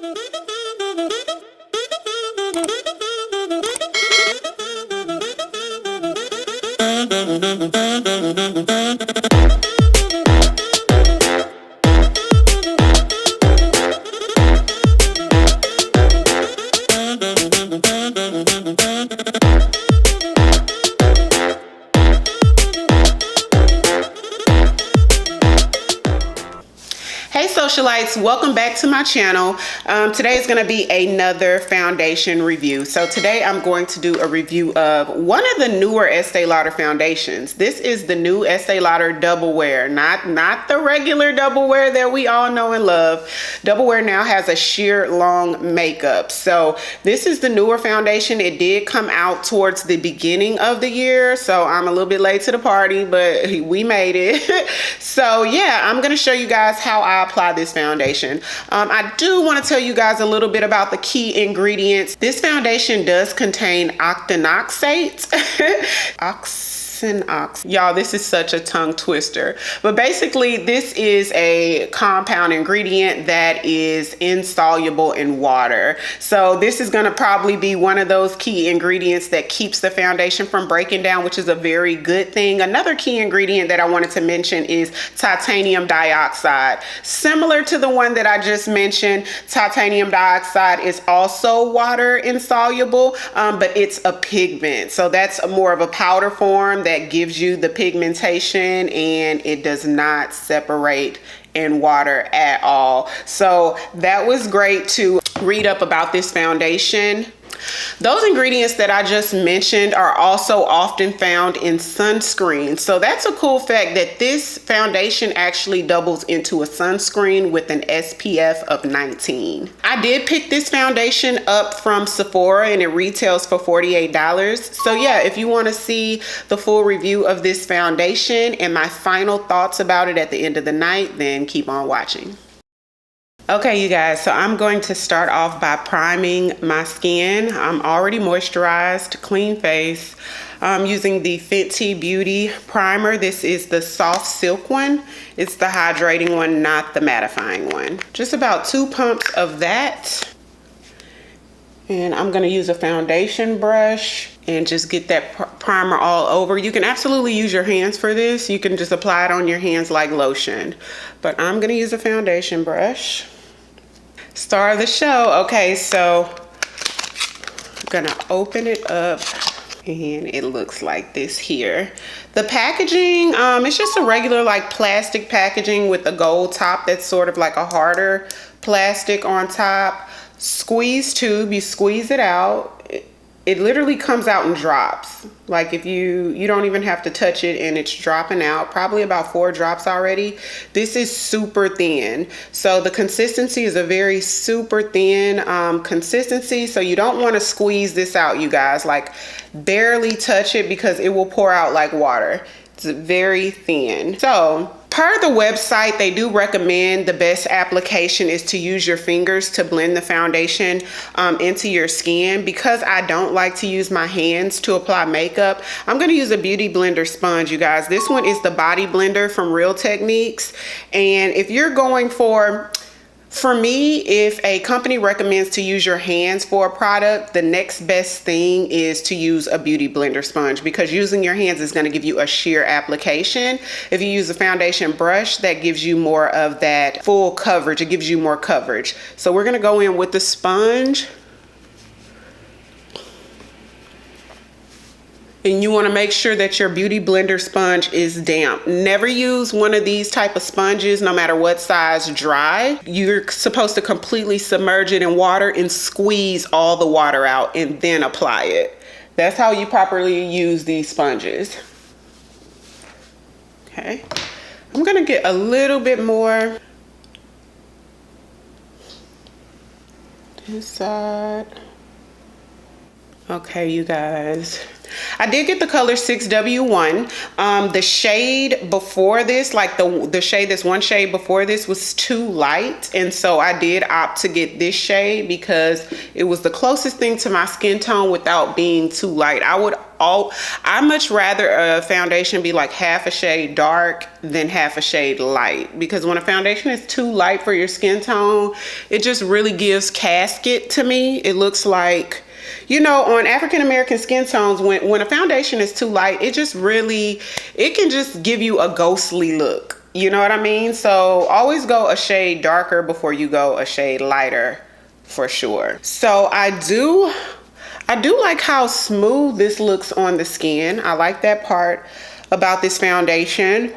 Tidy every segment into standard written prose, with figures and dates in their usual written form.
Hey Socialites, welcome back to my channel. Today is going to be another foundation review. So today I'm going to do a review of one of the newer Estee Lauder foundations. This is the new Estee Lauder Double Wear, not the regular Double Wear that we all know and love. Double Wear now has a sheer long makeup. So this is the newer foundation. It did come out towards the beginning of the year, so I'm a little bit late to the party, but we made it. So yeah, I'm going to show you guys how I apply this foundation. I do want to tell you guys a little bit about the key ingredients. This foundation does contain octinoxate. Y'all, this is such a tongue twister, but basically this is a compound ingredient that is insoluble in water. So this is going to probably be one of those key ingredients that keeps the foundation from breaking down, which is a very good thing. Another key ingredient that I wanted to mention is titanium dioxide. Similar to the one that I just mentioned, titanium dioxide is also water insoluble, but it's a pigment. So that's more of a powder form that gives you the pigmentation, and it does not separate in water at all. So that was great to read up about this foundation. Those ingredients that I just mentioned are also often found in sunscreen. So that's a cool fact that this foundation actually doubles into a sunscreen with an SPF of 19. I did pick this foundation up from Sephora and it retails for $48. So yeah, if you want to see the full review of this foundation and my final thoughts about it at the end of the night, then keep on watching. Okay, you guys, so I'm going to start off by priming my skin. I'm already moisturized, clean face. I'm using the Fenty Beauty primer. This is the soft silk one. It's the hydrating one, not the mattifying one. Just about 2 pumps of that. And I'm gonna use a foundation brush and just get that primer all over. You can absolutely use your hands for this. You can just apply it on your hands like lotion. But I'm gonna use a foundation brush. Star of the show. Okay, so I'm gonna open it up and it looks like this here. The packaging, it's just a regular like plastic packaging with a gold top that's sort of like a harder plastic on top. Squeeze tube, you squeeze it out. It literally comes out in drops. Like if you don't even have to touch it and it's dropping out, probably about 4 drops already. This is super thin. So the consistency is a very super thin consistency. So you don't want to squeeze this out, you guys. Like barely touch it because it will pour out like water. It's very thin. So per the website, they do recommend the best application is to use your fingers to blend the foundation into your skin. Because I don't like to use my hands to apply makeup, I'm going to use a beauty blender sponge, you guys. This one is the Body Blender from Real Techniques. And if you're going for me, if a company recommends to use your hands for a product, the next best thing is to use a beauty blender sponge, because using your hands is going to give you a sheer application. If you use a foundation brush, that gives you more of that full coverage. It gives you more coverage. So we're going to go in with the sponge. And you want to make sure that your beauty blender sponge is damp. Never use one of these type of sponges, no matter what size, dry. You're supposed to completely submerge it in water and squeeze all the water out and then apply it. That's how you properly use these sponges. Okay, I'm gonna get a little bit more this side. Okay, you guys, I did get the color 6W1. The shade before this, like the shade, this one shade before this was too light. And so I did opt to get this shade because it was the closest thing to my skin tone without being too light. I would I much rather a foundation be like half a shade dark than half a shade light, because when a foundation is too light for your skin tone, it just really gives casket to me. It looks like, you know, on African American skin tones, when a foundation is too light, it can just give you a ghostly look. You know what I mean? So always go a shade darker before you go a shade lighter, for sure. So I do like how smooth this looks on the skin. I like that part about this foundation.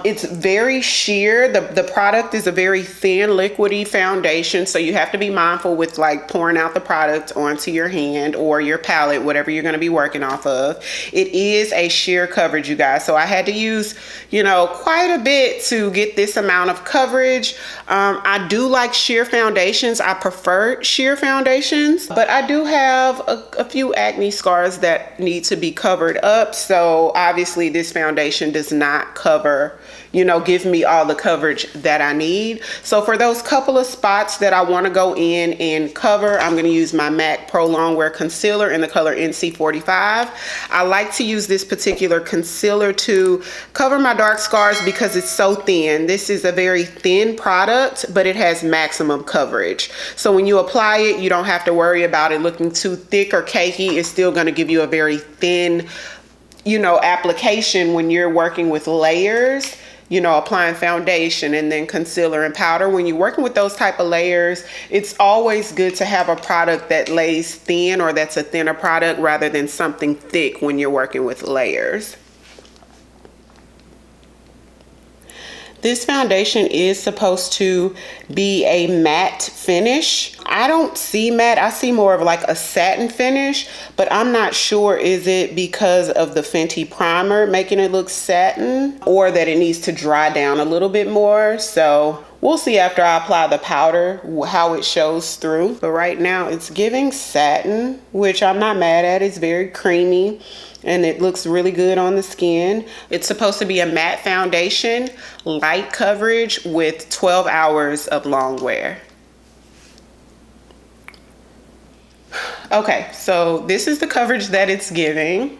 It's very sheer. The product is a very thin, liquidy foundation, so you have to be mindful with like pouring out the product onto your hand or your palette, whatever you're going to be working off of. It is a sheer coverage, you guys, so I had to use, you know, quite a bit to get this amount of coverage. I do like sheer foundations. I prefer sheer foundations, but I do have a few acne scars that need to be covered up, so obviously this foundation does not cover, you know, give me all the coverage that I need. So for those couple of spots that I want to go in and cover, I'm going to use my MAC Prolong Wear Concealer in the color NC45. I like to use this particular concealer to cover my dark scars because it's so thin. This is a very thin product, but it has maximum coverage. So when you apply it, you don't have to worry about it looking too thick or cakey. It's still going to give you a very thin, you know, application when you're working with layers, you know, applying foundation and then concealer and powder. When you're working with those type of layers, it's always good to have a product that lays thin, or that's a thinner product, rather than something thick when you're working with layers. This foundation is supposed to be a matte finish. I don't see matte, I see more of like a satin finish, but I'm not sure, is it because of the Fenty primer making it look satin, or that it needs to dry down a little bit more. So we'll see after I apply the powder how it shows through. But right now it's giving satin, which I'm not mad at. It's very creamy and it looks really good on the skin. It's supposed to be a matte foundation, light coverage with 12 hours of long wear. Okay, so this is the coverage that it's giving.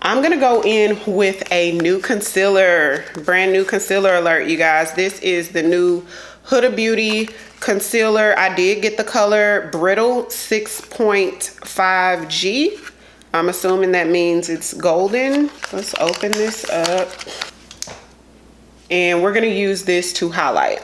I'm gonna go in with a new concealer, brand new concealer alert, you guys. This is the new Huda Beauty concealer. I did get the color Brittle 6.5G. I'm assuming that means it's golden. Let's open this up. And we're gonna use this to highlight.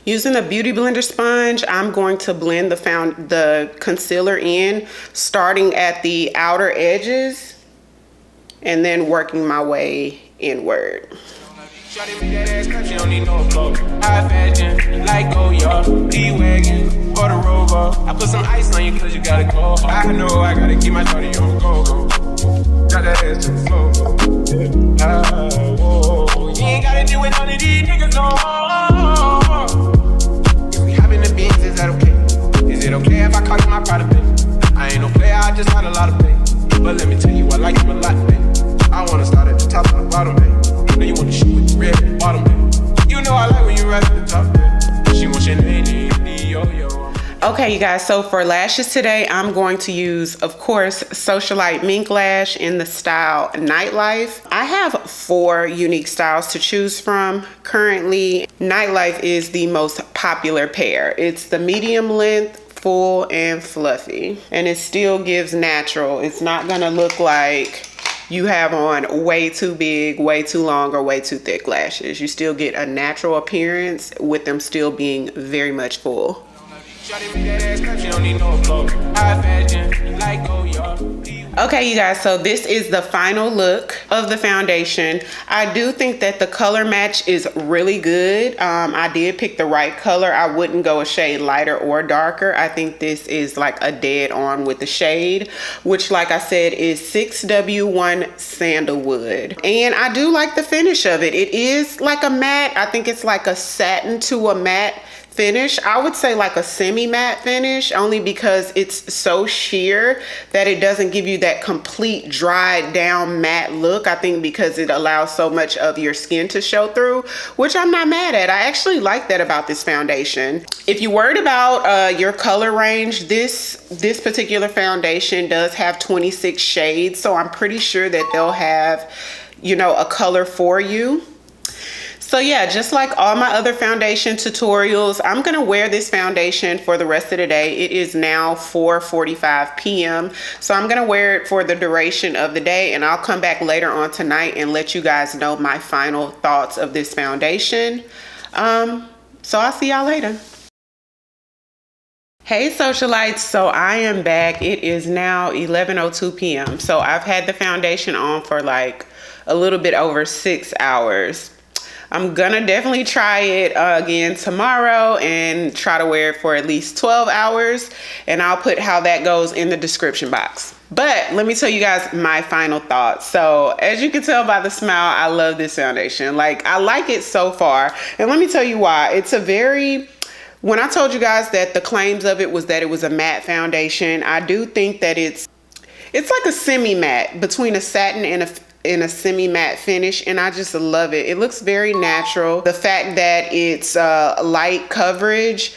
Using a beauty blender sponge, I'm going to blend the concealer in, starting at the outer edges and then working my way inward. Shawty make that ass clap, she don't need no flow. High fashion, like Goya, D-Wagon, or the Rover. I put some ice on you cause you gotta go. I know I gotta keep my shawty on go-go. Drop that ass to the floor. Whoa. You ain't gotta deal with none of these niggas no more. If we hop in the beans, is that okay? Is it okay if I call you my pride of pay? I ain't no player, I just had a lot of pay. But let me tell you, I like you a lot, babe. I wanna start at the top and the bottom, babe. Now you want to shoot with the red at the bottom, babe. You know I like when you right at the top, babe. She wants your name, yo. Okay, you guys, so for lashes today, I'm going to use, of course, Socialite Mink Lash in the style Nightlife. I have 4 unique styles to choose from. Currently, Nightlife is the most popular pair. It's the medium length, full, and fluffy. And it still gives natural. It's not gonna look like you have on way too big, way too long, or way too thick lashes. You still get a natural appearance with them still being very much full. Okay, you guys, so this is the final look of the foundation. I do think that the color match is really good. I did pick the right color. I wouldn't go a shade lighter or darker. I think this is like a dead on with the shade, which, like I said, is 6W1 Sandalwood. And I do like the finish of it. It is like a matte. I think it's like a satin to a matte finish. I would say like a semi-matte finish, only because it's so sheer that it doesn't give you that complete dried down matte look. I think because it allows so much of your skin to show through, which I'm not mad at. I actually like that about this foundation. If you're worried about your color range, this particular foundation does have 26 shades, so I'm pretty sure that they'll have, you know, a color for you. So yeah, just like all my other foundation tutorials, I'm gonna wear this foundation for the rest of the day. It is now 4:45 p.m. So I'm gonna wear it for the duration of the day, and I'll come back later on tonight and let you guys know my final thoughts of this foundation. So I'll see y'all later. Hey socialites, so I am back. It is now 11:02 p.m. So I've had the foundation on for like a little bit over 6 hours. I'm gonna definitely try it again tomorrow and try to wear it for at least 12 hours, and I'll put how that goes in the description box. But let me tell you guys my final thoughts. So as you can tell by the smile, I love this foundation. Like, I like it so far, and let me tell you why. It's a very, when I told you guys that the claims of it was that it was a matte foundation, I do think that it's like a semi-matte between a satin and a semi-matte finish, and I just love it. It looks very natural. The fact that it's light coverage,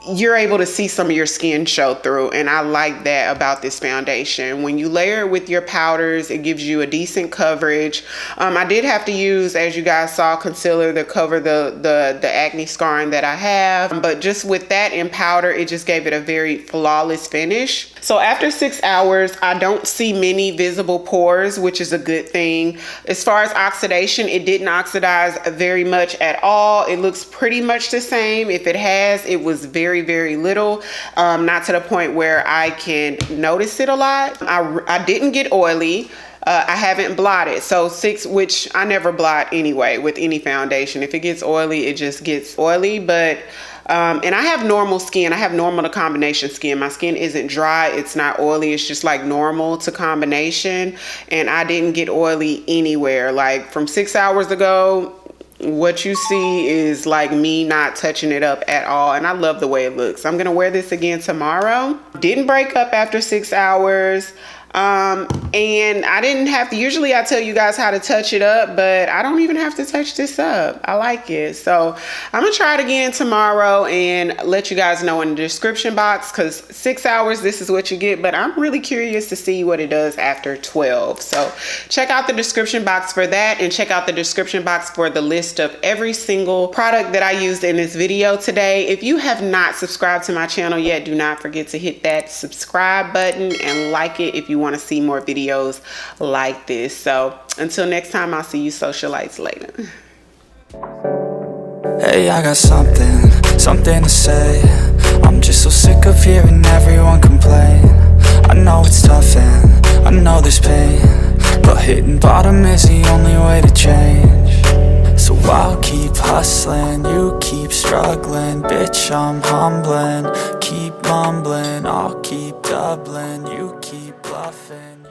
you're able to see some of your skin show through, and I like that about this foundation. When you layer it with your powders, it gives you a decent coverage. I did have to use, as you guys saw, concealer to cover the acne scarring that I have, but just with that in powder, it just gave it a very flawless finish. So after 6 hours, I don't see many visible pores, which is a good thing. As far as oxidation, it didn't oxidize very much at all. It looks pretty much the same. If it has, it was very, very little, not to the point where I can notice it a lot. I didn't get oily. I haven't blotted. So which I never blot anyway with any foundation. If it gets oily, it just gets oily. But and I have normal skin. I have normal to combination skin. My skin isn't dry. It's not oily. It's just like normal to combination. And I didn't get oily anywhere. Like from 6 hours ago, what you see is like me not touching it up at all, and I love the way it looks. I'm gonna wear this again tomorrow. Didn't break up after 6 hours. And I didn't have to, usually I tell you guys how to touch it up, but I don't even have to touch this up. I like it. So I'm gonna try it again tomorrow and let you guys know in the description box, because 6 hours, this is what you get, but I'm really curious to see what it does after 12. So check out the description box for that, and check out the description box for the list of every single product that I used in this video today. If you have not subscribed to my channel yet, do not forget to hit that subscribe button and like it if you want to see more videos like this. So until next time, I'll see you socialites later. Hey, I got something to say. I'm just so sick of hearing everyone complain. I know it's tough and I know there's pain, but hitting bottom is the only way to change. So I'll keep hustling, you keep struggling. Bitch, I'm humbling, keep mumbling. I'll keep doubling, you keep bluffing.